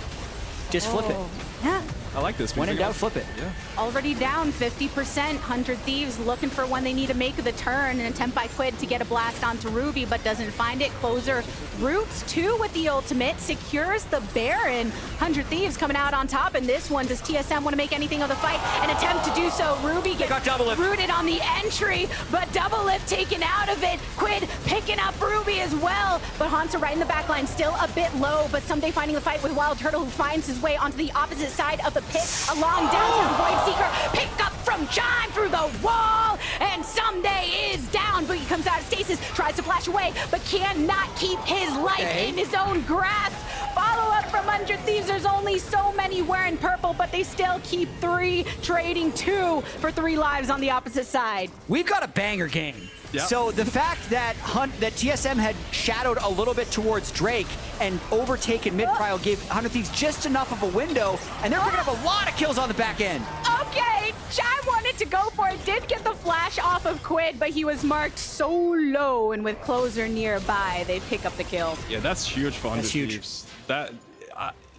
Just flip it. Yeah. I like this. When in doubt, flip it. Yeah. Already down 50%. 100 Thieves looking for when they need to make the turn. An attempt by Quid to get a blast onto Ruby, but doesn't find it. Closer roots two with the ultimate. Secures the Baron. 100 Thieves coming out on top in this one. Does TSM want to make anything of the fight? An attempt to do so. Ruby gets rooted on the entry, but Doublelift taken out of it. Quid picking up Ruby as well. But Hauntzer right in the back line, still a bit low, but Ssumday finding the fight with WildTurtle, who finds his way onto the opposite side of the pit, along down to the Void Seeker. Pick up from Chime through the wall, and Ssumday is down. Bugi comes out of stasis, tries to flash away, but cannot keep his life in his own grasp. Follow up from 100 Thieves. There's only so many wearing purple, but they still keep 3, trading 2 for 3 lives on the opposite side. We've got a banger game. Yep. So the fact that TSM had shadowed a little bit towards Drake and overtaken mid-prio gave 100 Thieves just enough of a window, and they're picking up a lot of kills on the back end. A Okay, Chime wanted to go for it, did get the flash off of Quid, but he was marked so low, and with Closer nearby, they pick up the kill. Yeah, that's huge for That's huge. Thieves. That,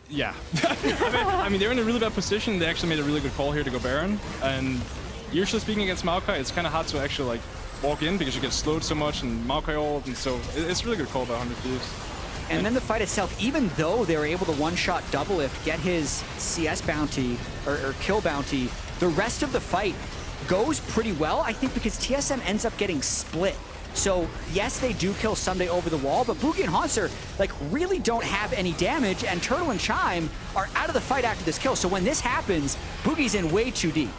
yeah. I mean, they're in a really bad position. They actually made a really good call here to go Baron. And usually speaking against Maokai, it's kind of hard to actually like walk in because you get slowed so much and Maokai ult, and so it's a really good call by 100 Thieves. And then the fight itself, even though they were able to one-shot Doublelift, get his CS bounty, or kill bounty, the rest of the fight goes pretty well, I think, because TSM ends up getting split. So, yes, they do kill Ssumday over the wall, but Bugi and Hauntzer, like, really don't have any damage, and Turtle and Chime are out of the fight after this kill. So when this happens, Bugi's in way too deep.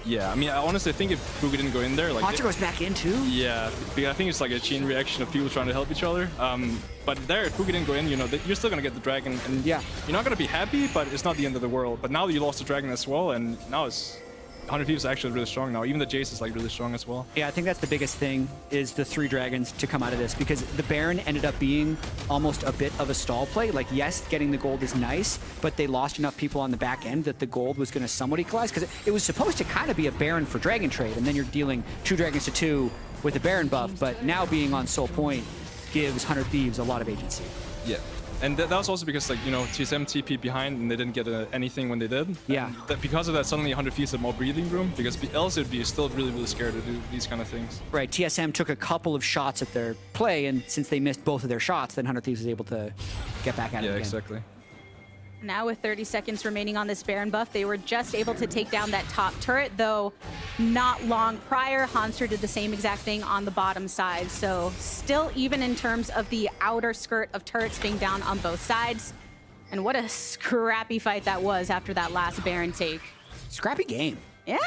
Yeah, I mean, I honestly think if Bugi didn't go in there, like... Hauntzer goes back in, too? Yeah, because I think it's like a chain reaction of people trying to help each other. But there, if Bugi didn't go in, you know, you're still going to get the dragon, and yeah, you're not going to be happy, but it's not the end of the world. But now you lost the dragon as well, and now it's... 100 Thieves is actually really strong now. Even the Jayce is like really strong as well. Yeah, I think that's the biggest thing, is the 3 dragons to come out of this, because the Baron ended up being almost a bit of a stall play. Like, yes, getting the gold is nice, but they lost enough people on the back end that the gold was going to somewhat equalize, because it was supposed to kind of be a Baron for dragon trade, and then you're dealing 2 dragons to 2 with the Baron buff, but now being on Soul Point gives 100 Thieves a lot of agency. Yeah. And that was also because, like, you know, TSM TP behind and they didn't get anything when they did. Yeah. And that because of that, suddenly 100 Thieves had more breathing room, because else it'd be still really, really scared to do these kind of things. Right, TSM took a couple of shots at their play, and since they missed both of their shots, then 100 Thieves was able to get back at it again. Yeah, exactly. Now with 30 seconds remaining on this Baron buff, they were just able to take down that top turret, though not long prior, Hauntzer did the same exact thing on the bottom side. So still even in terms of the outer skirt of turrets being down on both sides. And what a scrappy fight that was after that last Baron take. Scrappy game. Yeah.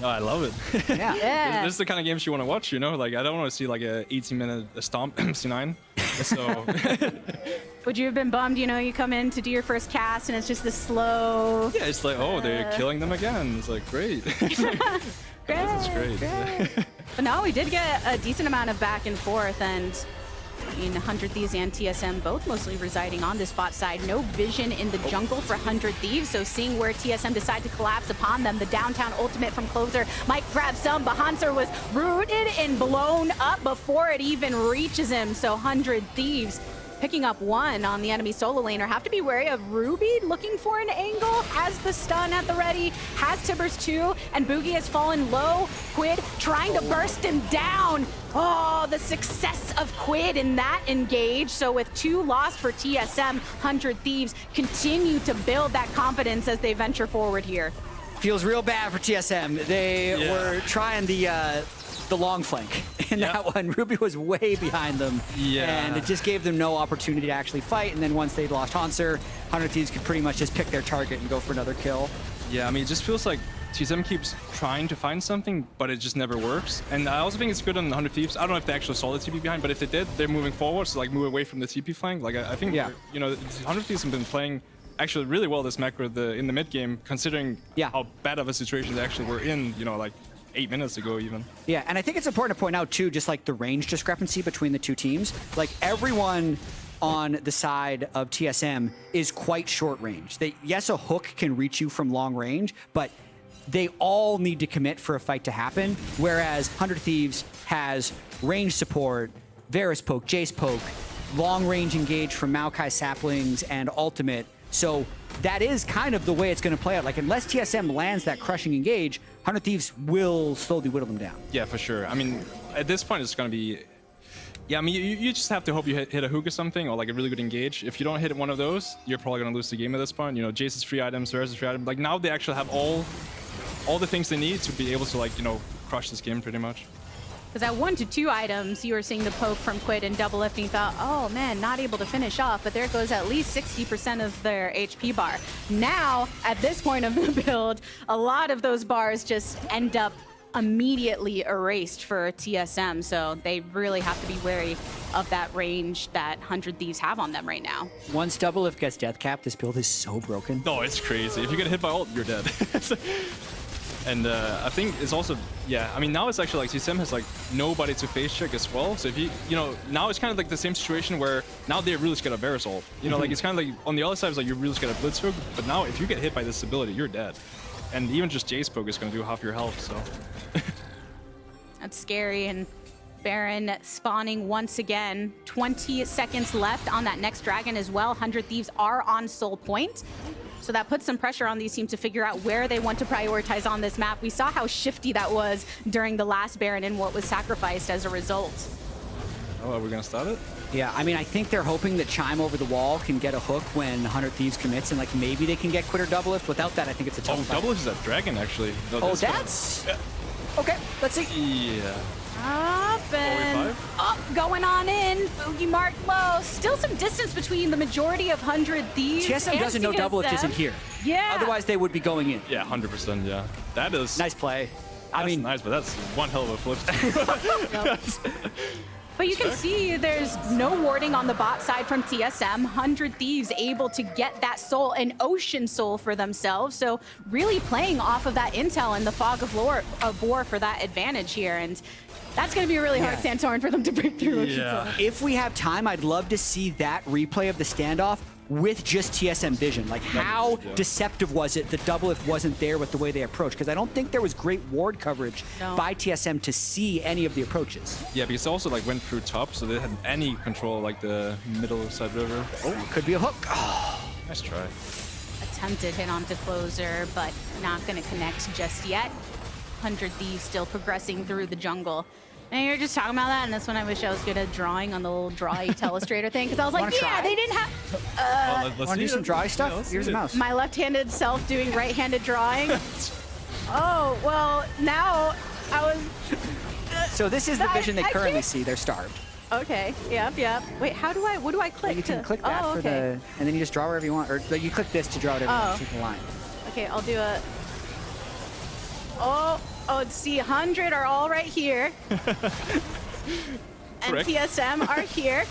Oh, I love it. Yeah. Yeah. This is the kind of games you want to watch, you know? Like, I don't want to see like a 18-minute stomp C9. So... Would you have been bummed, you know, you come in to do your first cast and it's just this slow... Yeah, it's like, oh, they're killing them again. It's like, great. This is great. But no, we did get a decent amount of back and forth, and I mean, 100 Thieves and TSM both mostly residing on this bot side. No vision in the jungle for 100 Thieves, so seeing where TSM decide to collapse upon them, the downtown ultimate from Closer might grab some, but Hauntzer was rooted and blown up before it even reaches him, so 100 Thieves picking up 1 on the enemy solo laner. Have to be wary of Ruby looking for an angle, has the stun at the ready, has Tibbers too, and Bugi has fallen low. Quid trying to burst him down. Oh, the success of Quid in that engage. So with 2 lost for TSM, 100 Thieves continue to build that confidence as they venture forward here. Feels real bad for TSM. They were trying the long flank in that one. Ruby was way behind them, and it just gave them no opportunity to actually fight. And then once they'd lost Hauntzer, 100 Thieves could pretty much just pick their target and go for another kill. Yeah, I mean, it just feels like TSM keeps trying to find something, but it just never works. And I also think it's good on 100 Thieves. I don't know if they actually saw the TP behind, but if they did, they're moving forward, so like move away from the TP flank. Like I think, you know, 100 Thieves have been playing actually really well this macro in the mid game, considering how bad of a situation they actually were in, you know, like 8 minutes ago even. Yeah, and I think it's important to point out too, just like the range discrepancy between the 2 teams. Like everyone on the side of TSM is quite short range. Yes, a hook can reach you from long range, but they all need to commit for a fight to happen, whereas 100 Thieves has range support, Varus poke, Jayce poke, long range engage from Maokai saplings and ultimate. So that is kind of the way it's going to play out. Like, unless TSM lands that crushing engage, 100 Thieves will slowly whittle them down. Yeah, for sure. I mean, at this point, it's going to be... Yeah, I mean, you just have to hope you hit a hook or something, or like a really good engage. If you don't hit one of those, you're probably going to lose the game at this point. You know, Jayce's free items, Varus' free items. Like, now they actually have all the things they need to be able to, like, you know, crush this game pretty much. Because at 1 to 2 items, you were seeing the poke from Quid and Doublelift, and you thought, oh man, not able to finish off, but there goes at least 60% of their HP bar. Now, at this point of the build, a lot of those bars just end up immediately erased for TSM, so they really have to be wary of that range that 100 Thieves have on them right now. Once Doublelift gets death capped, this build is so broken. No, it's crazy. If you get hit by ult, you're dead. And I think it's also, I mean, now it's actually like TSM has like nobody to face check as well. So if you know, now it's kind of like the same situation where now they're really scared of Varus ult. You know, like it's kind of like on the other side, it's like you're really scared of Blitzcrank, but now if you get hit by this ability, you're dead. and even just Jayce poke is going to do half your health, so. That's scary. And Baron spawning once again. 20 seconds left on that next dragon as well. 100 Thieves are on Soul Point. So that puts some pressure on these teams to figure out where they want to prioritize on this map. We saw how shifty that was during the last Baron and what was sacrificed as a result. Oh, are we going to start it? Yeah, I mean, I think they're hoping that Chime over the wall can get a hook when 100 Thieves commits, and like maybe they can get Quid or Doublelift. Without that, I think it's a tough fight. Doublelift is that dragon, actually. No, Oh, that's... Yeah. Okay, let's see. Yeah. Up and up, going on in. Bugi marked low. Still some distance between the majority of 100 Thieves. TSM doesn't know Doublelift isn't here. Yeah. Otherwise, they would be going in. Yeah, 100%, yeah. That is... Nice play. I mean, nice, but that's one hell of a flip. But you can see there's no warding on the bot side from TSM. 100 Thieves able to get that soul, an ocean soul for themselves. So really playing off of that intel and the fog of war for that advantage here. And that's going to be really hard, Santorin, for them to break through. Yeah. If we have time, I'd love to see that replay of the standoff with just TSM vision. Like, how deceptive was it that Doublelift wasn't there with the way they approached? Because I don't think there was great ward coverage by TSM to see any of the approaches. Yeah, because they also like went through top, so they had any control like the middle side river. Oh, could be a hook. Oh. Nice try. Attempted hit onto closer, but not going to connect just yet. 100 Thieves still progressing through the jungle. And you're just talking about that, and that's when I wish I was good at drawing on the little draw illustrator thing, because I was like, yeah, they didn't have... Want to do some drawing stuff? Yeah, Here's a mouse. My left-handed self doing right-handed drawing. Oh, well, now I was... So this is the vision they currently see. They're starved. Okay, yep. Wait, what do I click? You can click that for the... And then you just draw wherever you want. Or like, you click this to draw whatever you want. Shoot the line. Okay, I'll do a... Oh, see, 100 are all right here. And TSM are here.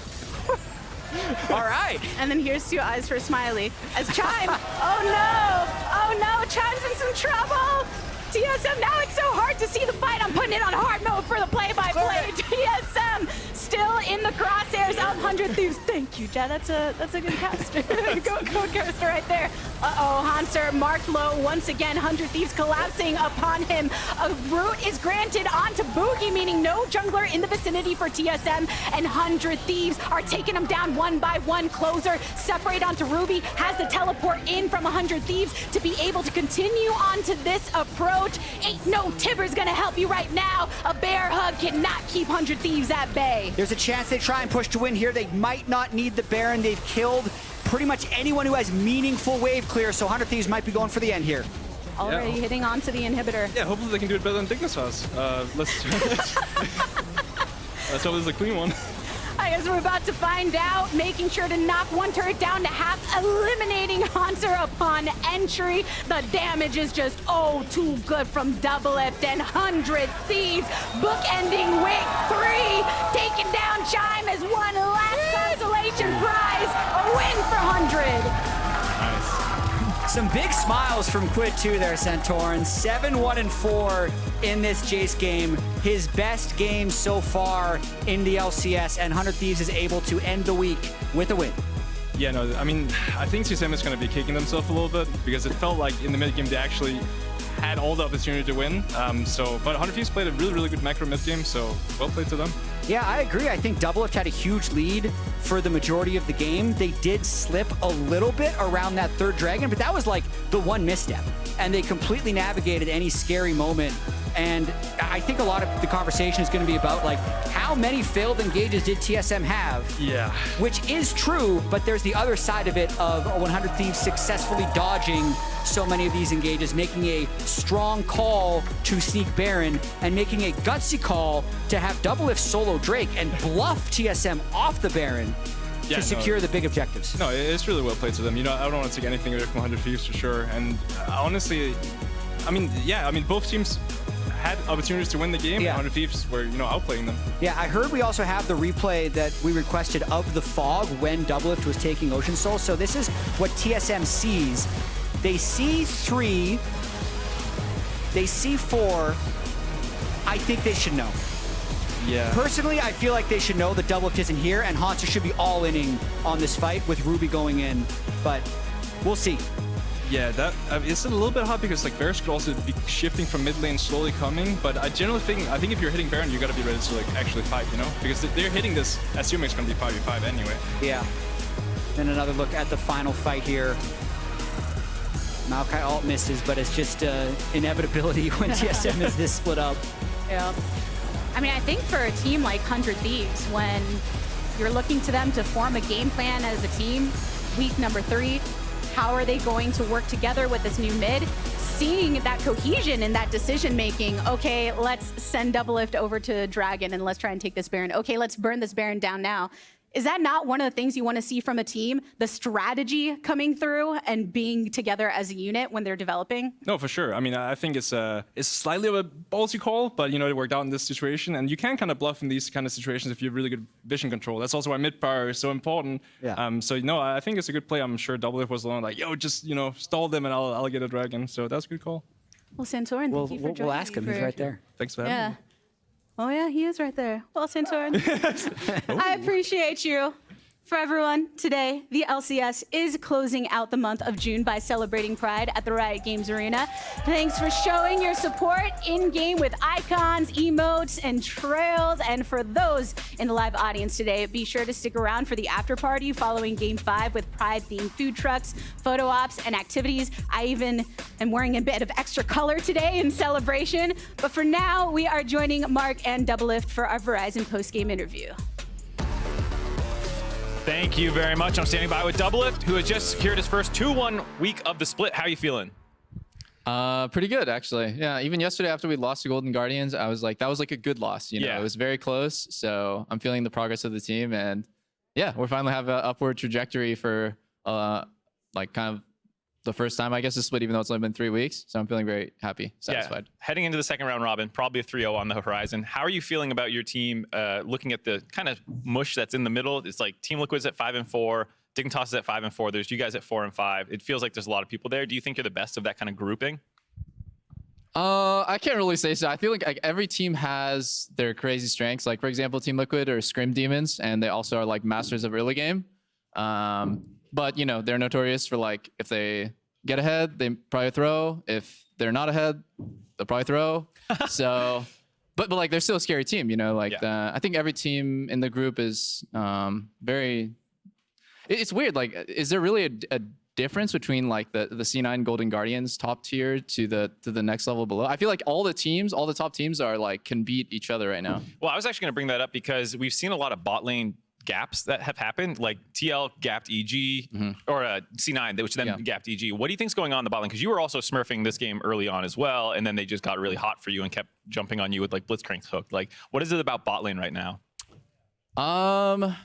All right. And then here's 2 eyes for Smiley. As Chime, oh no, Chime's in some trouble. TSM, now it's so hard to see the fight. I'm putting it on hard mode for the play-by-play. TSM still in the crosshairs of 100 Thieves. Thank you, Jatt. That's a good caster. Go caster right there. Uh-oh, Hauntzer marked low once again. 100 Thieves collapsing upon him. A root is granted onto Bugi, meaning no jungler in the vicinity for TSM. And 100 Thieves are taking him down one by one. Closer separate onto Ruby. Has the teleport in from 100 Thieves to be able to continue onto this approach. Ain't no Tibber's gonna help you right now. A bear hug cannot keep 100 Thieves at bay. There's a chance they try and push to win here. They might not need the Baron. They've killed pretty much anyone who has meaningful wave clear, so 100 Thieves might be going for the end here. Already hitting onto the inhibitor. Yeah, hopefully they can do it better than Dignitas. Let's hope this is a clean one. I guess we're about to find out, making sure to knock one turret down to half, eliminating Hauntzer upon entry. The damage is just too good from Doublelift, and 100 Thieves bookending week 3, taking down Chime as one last consolation prize, a win for 100. Some big smiles from Quid too there, Santorin. 7-1-4 in this Jayce game. His best game so far in the LCS, and 100 Thieves is able to end the week with a win. Yeah, no, I mean, I think TSM is going to be kicking themselves a little bit because it felt like in the mid game they actually had all the opportunity to win. But 100 Thieves played a really, really good macro mid game, so well played to them. Yeah, I agree. I think Doublelift had a huge lead for the majority of the game. They did slip a little bit around that third dragon, but that was like the one misstep. And they completely navigated any scary moment. And I think a lot of the conversation is going to be about like how many failed engages did TSM have? Yeah. Which is true, but there's the other side of it of 100 Thieves successfully dodging so many of these engages, making a strong call to sneak Baron and making a gutsy call to have Doublelift solo Drake and bluff TSM off the Baron to secure the big objectives. No, it's really well played to them. You know, I don't want to take anything away from 100 Thieves for sure. And honestly, I mean, both teams had opportunities to win the game. 100 Thieves were, outplaying them. Yeah, I heard we also have the replay that we requested of the fog when Doublelift was taking Ocean Soul. So this is what TSM sees. They see 3. They see 4. I think they should know. Yeah. Personally, I feel like they should know that Doublelift isn't here, and Hauntzer should be all-inning on this fight with Ruby going in. But we'll see. Yeah, that it's a little bit hard because like Varus could also be shifting from mid lane, slowly coming. But I generally think if you're hitting Baron, you gotta be ready to like actually fight, you know, because they're hitting this assuming it's gonna be 5v5 anyway. Yeah. Then another look at the final fight here. Maokai ult misses, but it's just inevitability when TSM is this split up. Yeah. I mean, I think for a team like 100 Thieves, when you're looking to them to form a game plan as a team, week number 3, how are they going to work together with this new mid? Seeing that cohesion in that decision making, okay, let's send Doublelift over to Dragon and let's try and take this Baron. Okay, let's burn this Baron down now. Is that not one of the things you want to see from a team? The strategy coming through and being together as a unit when they're developing? No, for sure. I mean, I think it's slightly of a ballsy call, but you know, it worked out in this situation, and you can kind of bluff in these kind of situations if you have really good vision control. That's also why mid power is so important. Yeah. So you know, I think it's a good play. I'm sure Doublelift was the one like, yo, just you know, stall them and I'll get a dragon. So that's a good call. Well, Santorin, thank you for joining We'll ask him. He's right there. Thanks for having me. Oh yeah, he is right there. Well, Santorin, I appreciate you. For everyone, today, the LCS is closing out the month of June by celebrating Pride at the Riot Games Arena. Thanks for showing your support in-game with icons, emotes, and trails. And for those in the live audience today, be sure to stick around for the after party following Game 5 with Pride-themed food trucks, photo ops, and activities. I even am wearing a bit of extra color today in celebration. But for now, we are joining Mark and Doublelift for our Verizon post-game interview. Thank you very much. I'm standing by with Doublelift, who has just secured his first 2-1 week of the split. How are you feeling? Pretty good, actually. Yeah, even yesterday after we lost to Golden Guardians, I was like, that was like a good loss. You know, it was very close. So I'm feeling the progress of the team, and yeah, we're finally have an upward trajectory for like kind of the first time, I guess, the split, even though it's only been 3 weeks. So I'm feeling very happy, satisfied. Yeah. Heading into the second round robin, probably a 3-0 on the horizon. How are you feeling about your team looking at the kind of mush that's in the middle? It's like Team Liquid's at 5-4, Dignitas is at 5-4. There's you guys at 4-5. It feels like there's a lot of people there. Do you think you're the best of that kind of grouping? I can't really say so. I feel like every team has their crazy strengths. Like, for example, Team Liquid are Scrim Demons, and they also are like masters of early game. But, you know, they're notorious for like, if they get ahead, they probably throw. If they're not ahead, they'll probably throw. So, but like, they're still a scary team, you know, like I think every team in the group is very, it's weird. Like, is there really a difference between like the C9 Golden Guardians top tier to the next level below? I feel like all the top teams are like, can beat each other right now. Well, I was actually gonna bring that up because we've seen a lot of bot lane gaps that have happened, like TL gapped EG or C9, which then gapped EG. What do you think's going on in the bot lane? Because you were also smurfing this game early on as well, and then they just got really hot for you and kept jumping on you with like Blitzcrank's hook. Like, what is it about bot lane right now? I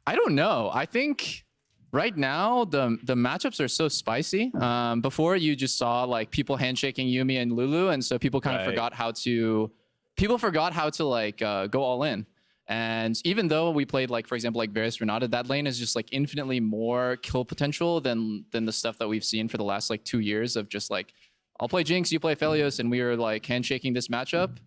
don't know. I think right now the matchups are so spicy. Before you just saw like people handshaking Yuumi and Lulu, and so people kind of forgot how to like go all in. And even though we played like, for example, like Varus Renata, that lane is just like infinitely more kill potential than the stuff that we've seen for the last like 2 years of just like, I'll play Jinx, you play Phelios, and we were like handshaking this matchup.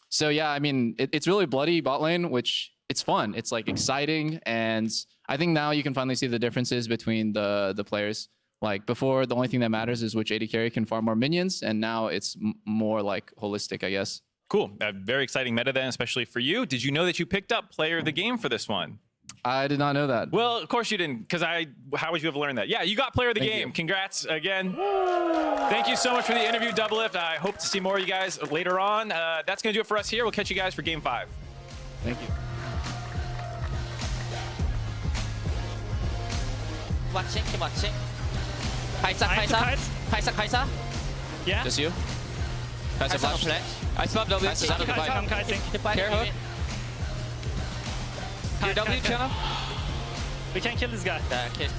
So yeah, I mean, it's really bloody bot lane, which it's fun. It's like exciting. And I think now you can finally see the differences between the players. Like before, the only thing that matters is which AD carry can farm more minions. And now it's more like holistic, I guess. Cool. Very exciting meta then, especially for you. Did you know that you picked up player of the game for this one? I did not know that. Well, of course you didn't, because how would you have learned that? Yeah, you got player of the game. Congrats again. Thank you so much for the interview, Doublelift. I hope to see more of you guys later on. That's going to do it for us here. We'll catch you guys for Game 5. Thank you. Watching, keep watching. Kai'Sa. Yeah. Just you? Kai'Sa flash. I swap W. I'm kiting. Care hook. Your W channel. We can kill this guy. Yeah, okay.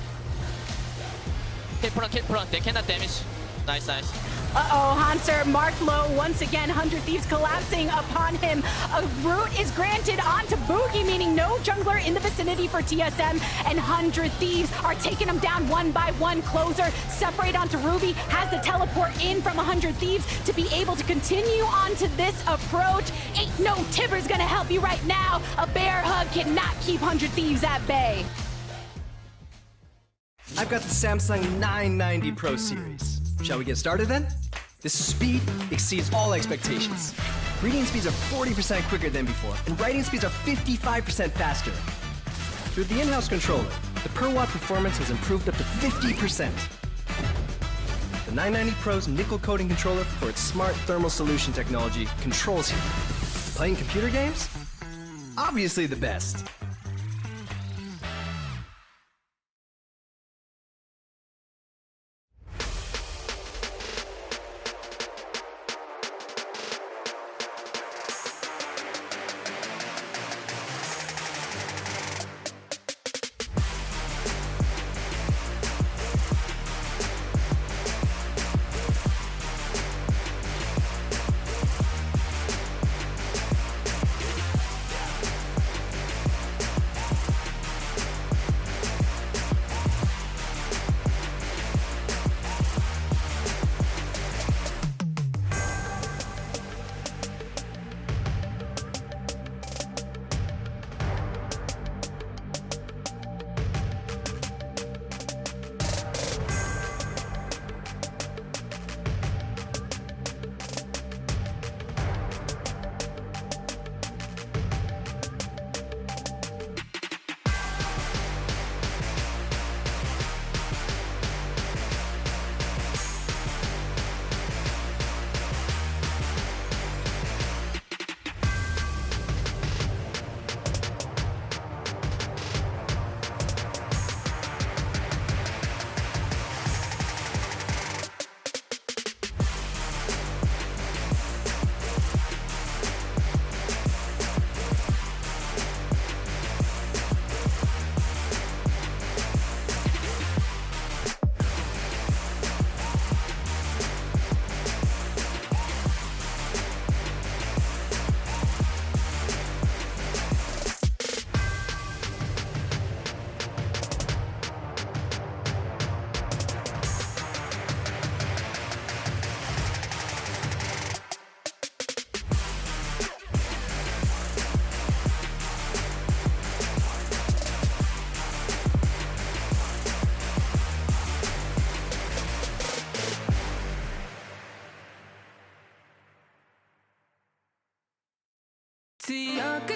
Kill prone. They cannot damage. Nice. Uh-oh, Hauntzer marked low once again. 100 Thieves collapsing upon him. A root is granted onto Bugi, meaning no jungler in the vicinity for TSM, and 100 Thieves are taking him down one by one. Closer, separate onto Ruby, has the teleport in from 100 Thieves to be able to continue onto this approach. Ain't no Tibber's gonna help you right now. A bear hug cannot keep 100 Thieves at bay. I've got the Samsung 990 Pro series. Shall we get started then? This speed exceeds all expectations. Reading speeds are 40% quicker than before, and writing speeds are 55% faster. Through the in-house controller, the per watt performance has improved up to 50%. The 990 Pro's nickel coating controller for its smart thermal solution technology controls heat. Playing computer games? Obviously the best.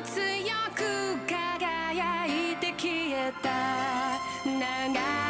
強く輝いて消えた長い